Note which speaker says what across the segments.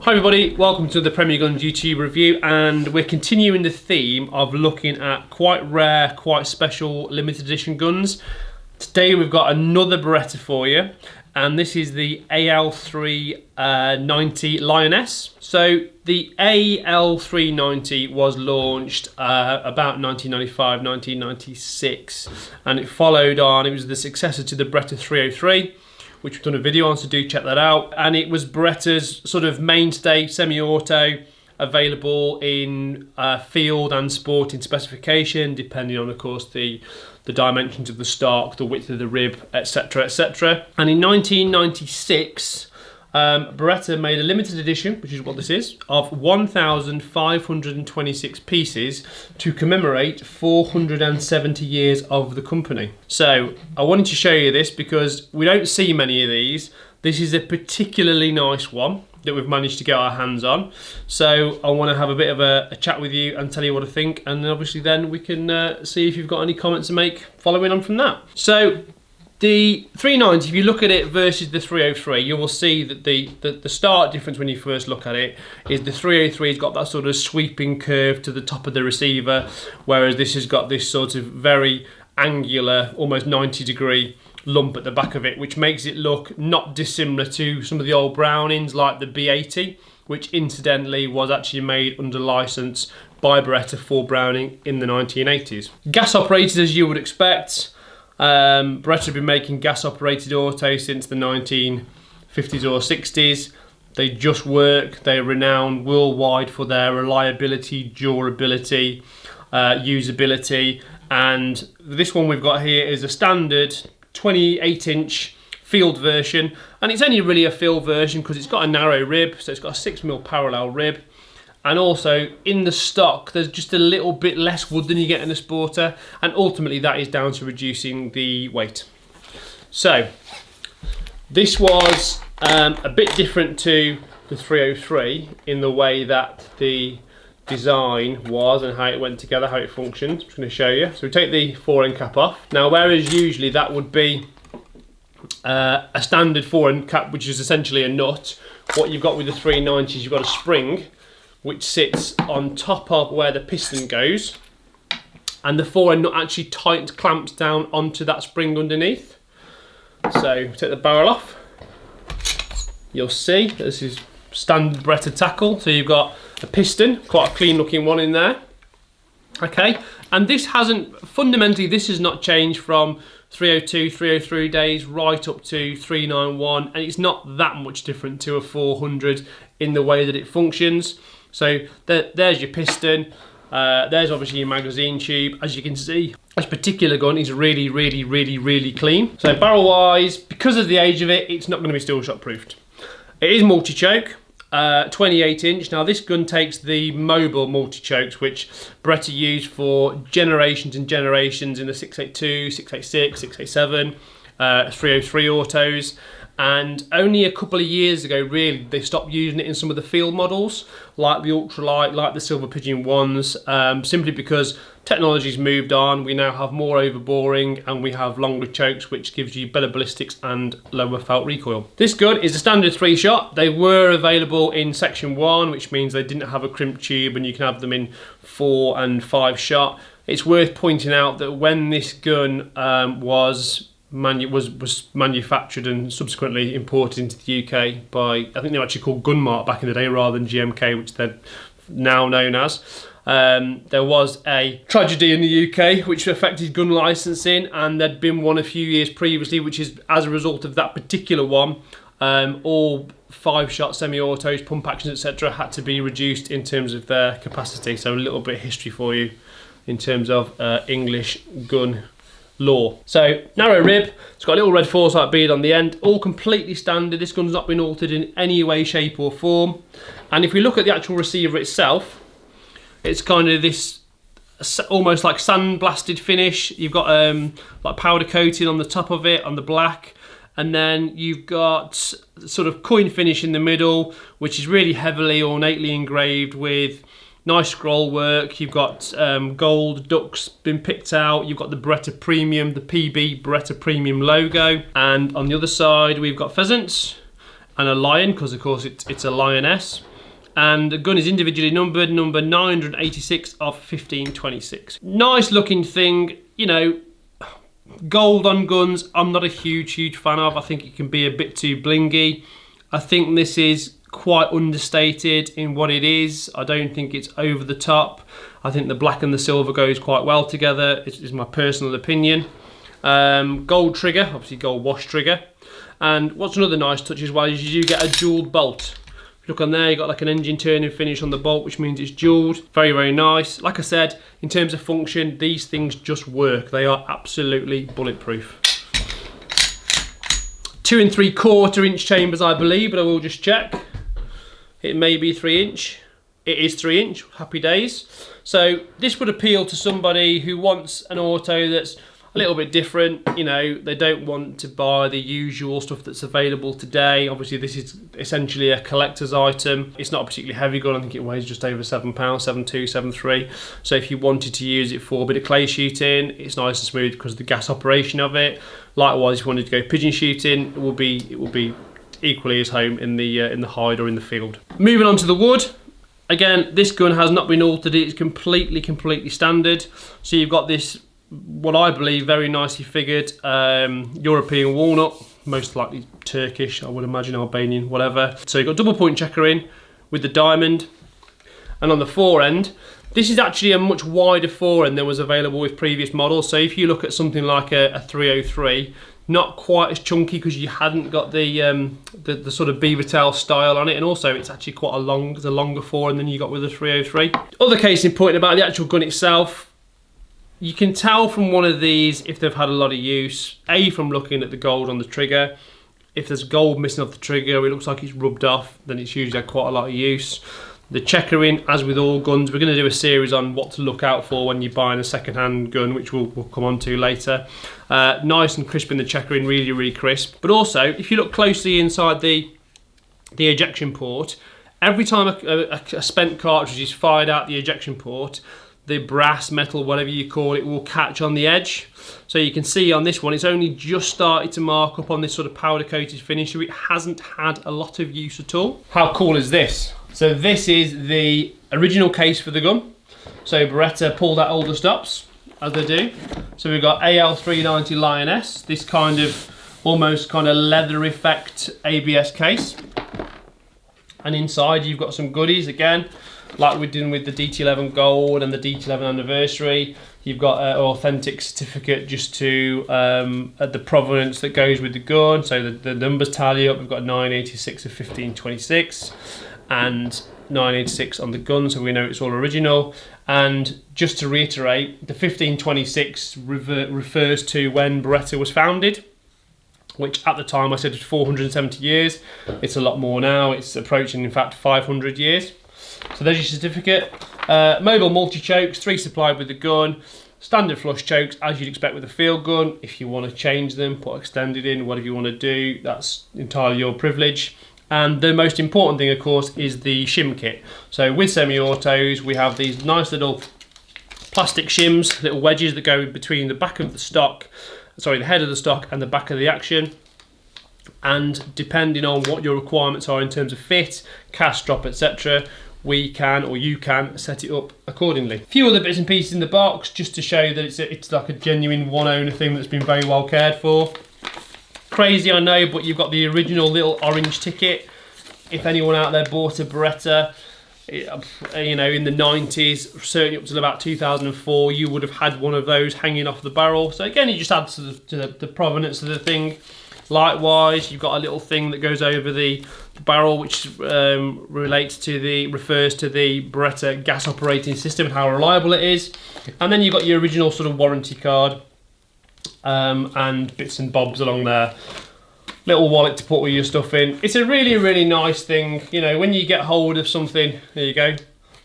Speaker 1: Hi everybody, welcome to the Premier Guns YouTube review, and we're continuing the theme of looking at quite rare, quite special limited edition guns. Today we've got another Beretta for you, and this is the AL390 Lioness. So the AL390 was launched about 1995, 1996, and it followed on, it was the successor to the Beretta 303. Which we've done a video on, so do check that out. And it was Beretta's sort of mainstay semi-auto, available in field and sporting specification, depending on, of course, the dimensions of the stock, the width of the rib, etc, etc. And in 1996, Beretta made a limited edition, which is what this is, of 1,526 pieces to commemorate 470 years of the company. So I wanted to show you this because we don't see many of these. This is a particularly nice one that we've managed to get our hands on. So I want to have a bit of a chat with you and tell you what I think, and then obviously then we can see if you've got any comments to make following on from that. So the 390, if you look at it versus the 303, you will see that the stark difference when you first look at it is the 303 has got that sort of sweeping curve to the top of the receiver, whereas this has got this sort of very angular, almost 90-degree lump at the back of it, which makes it look not dissimilar to some of the old Brownings like the B80, which incidentally was actually made under license by Beretta for Browning in the 1980s. Gas operated, as you would expect. Beretta have been making gas-operated autos since the 1950s or 60s. They just work. They're renowned worldwide for their reliability, durability, usability. And this one we've got here is a standard 28-inch field version. And it's only really a field version because it's got a narrow rib, so it's got a 6mm parallel rib. And also, in the stock, there's just a little bit less wood than you get in a Sporter, and ultimately that is down to reducing the weight. So, this was a bit different to the 303 in the way that the design was and how it went together, how it functioned. I'm just going to show you. So we take the fore-end cap off. Now, whereas usually that would be a standard fore-end cap, which is essentially a nut, what you've got with the 390 is you've got a spring which sits on top of where the piston goes, and the fore-end nut actually tight clamps down onto that spring underneath. So take the barrel off, you'll see this is standard Beretta tackle. So you've got a piston, quite a clean looking one in there. Okay, and this hasn't, fundamentally this has not changed from 302, 303 days right up to 391, and it's not that much different to a 400 in the way that it functions. So there's your piston, there's obviously your magazine tube. As you can see, this particular gun is really, really, really, really clean. So barrel wise, because of the age of it, it's not going to be steel shot proofed. It is multi-choke, 28-inch. Now this gun takes the mobile multi-chokes, which Beretta used for generations and generations in the 682, 686, 687, 303 autos. And only a couple of years ago, really, they stopped using it in some of the field models, like the Ultralight, like the Silver Pigeon ones, simply because technology's moved on. We now have more overboring and we have longer chokes, which gives you better ballistics and lower felt recoil. This gun is a standard 3-shot. They were available in section 1, which means they didn't have a crimp tube, and you can have them in 4 and 5-shot. It's worth pointing out that when this gun was manufactured and subsequently imported into the UK by, I think they were actually called Gunmark back in the day rather than GMK, which they're now known as. There was a tragedy in the UK which affected gun licensing, and there'd been one a few years previously, which is as a result of that particular one, all 5-shot semi-autos, pump actions, etc. had to be reduced in terms of their capacity. So a little bit of history for you in terms of English gun law. So narrow rib, it's got a little red foresight bead on the end, all completely standard. This gun's not been altered in any way, shape or form. And if we look at the actual receiver itself, it's kind of this almost like sandblasted finish. You've got like powder coating on the top of it, on the black, and then you've got sort of coin finish in the middle, which is really heavily ornately engraved with nice scroll work. You've got gold ducks been picked out. You've got the Beretta Premium, the PB Beretta Premium logo. And on the other side, we've got pheasants and a lion, because of course it's a Lioness. and the gun is individually numbered, number 986 of 1526. Nice looking thing, you know. Gold on guns, I'm not a huge fan of. I think it can be a bit too blingy. I think this is quite understated in what it is. I don't think it's over the top. I think the black and the silver goes quite well together. It's my personal opinion. Gold trigger, obviously gold wash trigger. And what's another nice touch as well is you do get a jeweled bolt. Look on there, you've got like an engine turning finish on the bolt, which means it's jeweled. Very nice. Like I said, in terms of function, these things just work. They are absolutely bulletproof. 2 3/4 inch chambers, I believe, but I will just check. It may be 3 inch. It is 3 inch, happy days. So this would appeal to somebody who wants an auto that's a little bit different. You know, they don't want to buy the usual stuff that's available today. Obviously this is essentially a collector's item. It's not a particularly heavy gun. I think it weighs just over 7 pounds, 7.2, 7.3. So if you wanted to use it for a bit of clay shooting, it's nice and smooth because of the gas operation of it. Likewise, if you wanted to go pigeon shooting, it will be equally as home in the hide or in the field. Moving on to the wood. Again, this gun has not been altered. It's completely standard. So you've got this, what I believe, very nicely figured European walnut, most likely Turkish, I would imagine, Albanian, whatever. So you've got double point checkering with the diamond, and on the fore end, this is actually a much wider fore end than was available with previous models. So if you look at something like a 303, not quite as chunky because you hadn't got the sort of beaver tail style on it, and also it's actually quite a longer fore end than you got with the 303. Other case in point about the actual gun itself, you can tell from one of these if they've had a lot of use, from looking at the gold on the trigger. If there's gold missing off the trigger, it looks like it's rubbed off, then it's usually had quite a lot of use. The checkering, as with all guns, we're going to do a series on what to look out for when you're buying a second-hand gun, which we'll come on to later. Nice and crisp in the checkering, really crisp. But also, if you look closely inside the ejection port, every time a spent cartridge is fired out the ejection port, the brass, metal, whatever you call it, will catch on the edge. So you can see on this one, it's only just started to mark up on this sort of powder coated finish, so it hasn't had a lot of use at all. How cool is this? So this is the original case for the gun. So Beretta pulled out all the stops, as they do. So we've got AL390 Lioness, this kind of almost kind of leather effect ABS case. And inside you've got some goodies again, like we're doing with the DT11 Gold and the DT11 Anniversary. You've got an authentic certificate just to the provenance that goes with the gun. So the numbers tally up. We've got 986 of 1526 and 986 on the gun, so we know it's all original. And just to reiterate, the 1526 refers to when Beretta was founded, which at the time I said was 470 years. It's a lot more now. It's approaching, in fact, 500 years. So there's your certificate. Mobile multi-chokes, 3 supplied with the gun. Standard flush chokes, as you'd expect with a field gun. If you want to change them, put extended in, whatever you want to do, that's entirely your privilege. And the most important thing, of course, is the shim kit. So with semi-autos, we have these nice little plastic shims, little wedges that go between the back of the stock, sorry, the head of the stock and the back of the action. And depending on what your requirements are in terms of fit, cast drop, etc., we can, or you can, set it up accordingly. A few other bits and pieces in the box, just to show that it's like a genuine one owner thing that's been very well cared for. Crazy, I know, but you've got the original little orange ticket. If anyone out there bought a Beretta, you know, in the 90s, certainly up to about 2004, you would have had one of those hanging off the barrel. So again, it just adds to the provenance of the thing. Likewise, you've got a little thing that goes over the barrel, which refers to the Beretta gas operating system and how reliable it is. And then you've got your original sort of warranty card and bits and bobs along there. Little wallet to put all your stuff in. It's a really nice thing. You know, when you get hold of something, there you go,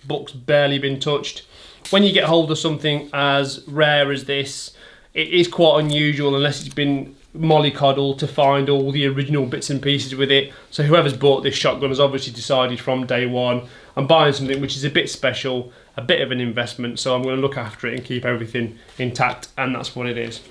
Speaker 1: book's barely been touched. When you get hold of something as rare as this, it is quite unusual unless it's been mollycoddled to find all the original bits and pieces with it. So whoever's bought this shotgun has obviously decided from day one, I'm buying something which is a bit special, a bit of an investment, so I'm going to look after it and keep everything intact, and that's what it is.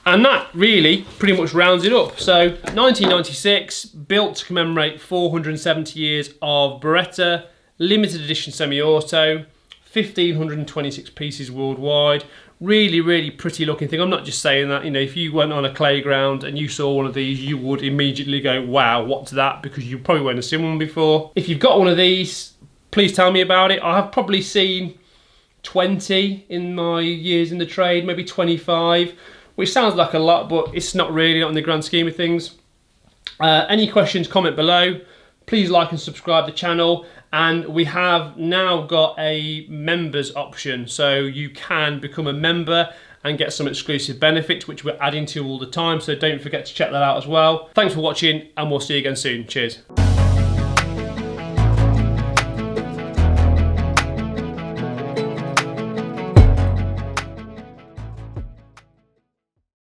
Speaker 1: And that really pretty much rounds it up. So 1996, built to commemorate 470 years of Beretta, limited edition semi-auto, 1,526 pieces worldwide. Really, really pretty looking thing. I'm not just saying that, you know, if you went on a playground and you saw one of these, you would immediately go, wow, what's that? Because you probably won't have seen one before. If you've got one of these, please tell me about it. I have probably seen 20 in my years in the trade, maybe 25. Which sounds like a lot, but it's not really, not in the grand scheme of things. Any questions, comment below. Please like and subscribe to the channel. And we have now got a members option, so you can become a member and get some exclusive benefits, which we're adding to all the time, so don't forget to check that out as well. Thanks for watching, and we'll see you again soon. Cheers.